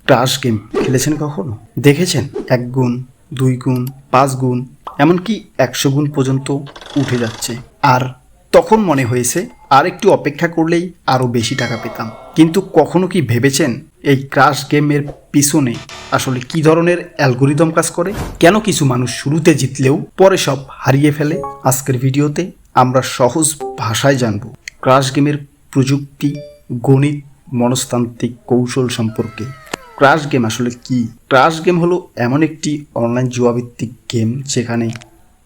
Crash game খেলেছেন কখনো? দেখেছেন 1 গুণ 2 গুণ 5 গুণ এমনকি 100 গুণ পর্যন্ত উঠে যাচ্ছে, আর তখন মনে হয়েছে আর একটু অপেক্ষা করলেই আরও বেশি টাকা পেতাম। কিন্তু কখনো কি ভেবেছেন এই ক্রাশ গেমের পিছনে আসলে কি ধরনের অ্যালগোরিদম কাজ করে? কেন কিছু মানুষ শুরুতে জিতলেও পরে সব হারিয়ে ফেলে? আজকের ভিডিওতে আমরা সহজ ভাষায় জানব ক্রাশ গেমের প্রযুক্তি, গণিত, মনস্তান্ত্রিক কৌশল সম্পর্কে। ক্রাশ গেম আসলে কি? ক্রাশ গেম হলো এমন একটি অনলাইন জুয়াভিত্তিক গেম যেখানে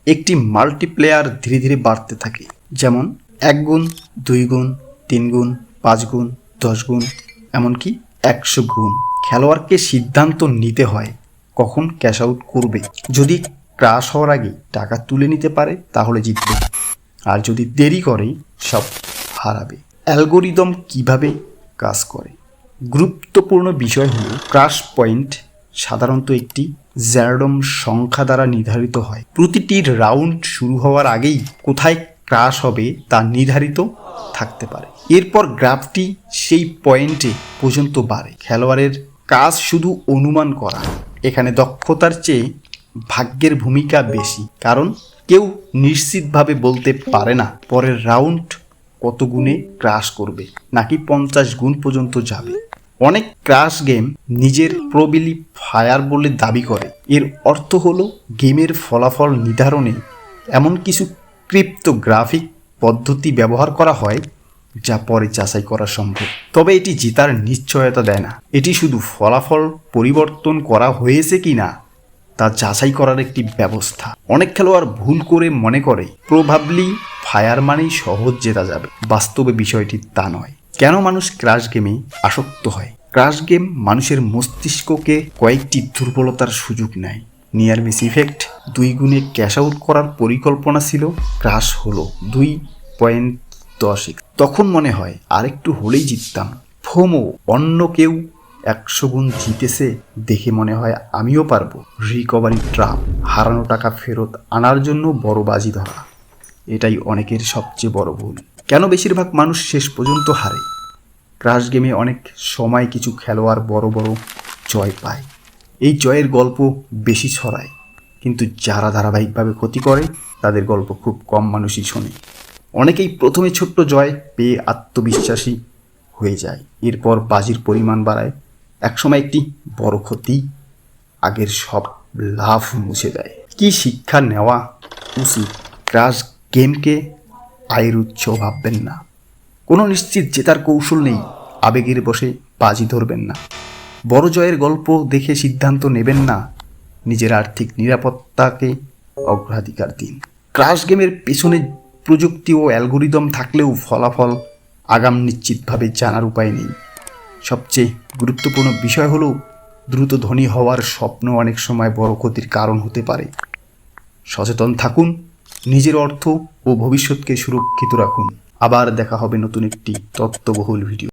একটি মাল্টিপ্লেয়ার ধীরে ধীরে বাড়তে থাকে, যেমন 1 গুণ 2 গুণ 3 গুণ 5 গুণ 10 গুণ এমনকি 100 গুণ। খেলোয়াড়কে সিদ্ধান্ত নিতে হয় কখন ক্যাশ আউট করবে। যদি ক্রাশ হওয়ার আগে টাকা তুলে নিতে পারে তাহলে জিতবে, আর যদি দেরি করে সব হারাবে। অ্যালগোরিদম কিভাবে কাজ করে? গুরুত্বপূর্ণ বিষয় হলো ক্রাশ পয়েন্ট সাধারণত একটি র্যান্ডম সংখ্যা দ্বারা নির্ধারিত হয়। প্রতিটি রাউন্ড শুরু হওয়ার আগেই কোথায় ক্রাশ হবে তা নির্ধারিত থাকতে পারে। এরপর গ্রাফটি সেই পয়েন্টে পর্যন্ত বাড়ে। খেলোয়াড়ের কাজ শুধু অনুমান করা। এখানে দক্ষতার চেয়ে ভাগ্যের ভূমিকা বেশি, কারণ কেউ নিশ্চিতভাবে বলতে পারে না পরের রাউন্ড কত গুণে ক্রাশ করবে, নাকি 50 গুণ পর্যন্ত যাবে। অনেক ক্রাশ গেম নিজের প্রবলি ফায়ার বলে দাবি করে। এর অর্থ হলো গেমের ফলাফল নির্ধারণে এমন কিছু ক্রিপ্টোগ্রাফিক পদ্ধতি ব্যবহার করা হয় যা পরে যাচাই করা সম্ভব। তবে এটি জেতার নিশ্চয়তা দেয় না। এটি শুধু ফলাফল পরিবর্তন করা হয়েছে কি না তা যাচাই করার একটি ব্যবস্থা। অনেক খেলোয়াড় ভুল করে মনে করে প্রবাবলি ফায়ার মানেই সহজ জেতা যাবে। বাস্তবে বিষয়টি তা নয়। কেন মানুষ ক্রাশ গেমে আসক্ত হয়? ক্রাশ গেম মানুষের মস্তিষ্ককে কয়েকটি দুর্বলতার সুযোগ নেয়। নিয়ার মিস ইফেক্ট, 2 গুণে ক্যাশ আউট করার পরিকল্পনা ছিল, ক্রাশ হলো 2.10। তখন মনে হয় আরেকটু হলেই জিততাম। ফোমো, অন্য কেউ 100 গুণ জিতেছে দেখে মনে হয় আমিও পারবো। রিকভারি ট্রাপ, হারানো টাকা ফেরত আনার জন্য বড় বাজি ধরা। এটাই অনেকের সবচেয়ে বড় ভুল। কেন বেশিরভাগ মানুষ শেষ পর্যন্ত হারে? ক্রাশ গেমে অনেক সময় কিছু খেলোয়াড় বড় বড় জয় পায়। এই জয়ের গল্প বেশি ছড়ায়, কিন্তু যারা ধারাবাহিকভাবে ক্ষতি করে তাদের গল্প খুব কম মানুষই শোনে। অনেকেই প্রথমে ছোট্ট জয় পেয়ে আত্মবিশ্বাসী হয়ে যায়, এরপর বাজির পরিমাণ বাড়ায়। একসময় একটি বড় ক্ষতি আগের সব লাভ মুছে দেয়। কি শিক্ষা নেওয়া উচিত? ক্রাশ গেমকে আয়ের উৎস ভাববেন না। কোনো নিশ্চিত জেতার কৌশল নেই। আবেগের বসে বাজি ধরবেন না। বড় জয়ের গল্প দেখে সিদ্ধান্ত নেবেন না। নিজের আর্থিক নিরাপত্তাকে অগ্রাধিকার দিন। ক্রাশ গেমের পেছনে প্রযুক্তি ও অ্যালগোরিদম থাকলেও ফলাফল আগাম নিশ্চিতভাবে জানার উপায় নেই। সবচেয়ে গুরুত্বপূর্ণ বিষয় হলো দ্রুত ধনী হওয়ার স্বপ্ন অনেক সময় বড় ক্ষতির কারণ হতে পারে। সচেতন থাকুন, নিজের অর্থ ও ভবিষ্যৎকে সুরক্ষিত রাখুন। আবার দেখা হবে নতুন একটি তথ্যবহুল ভিডিও।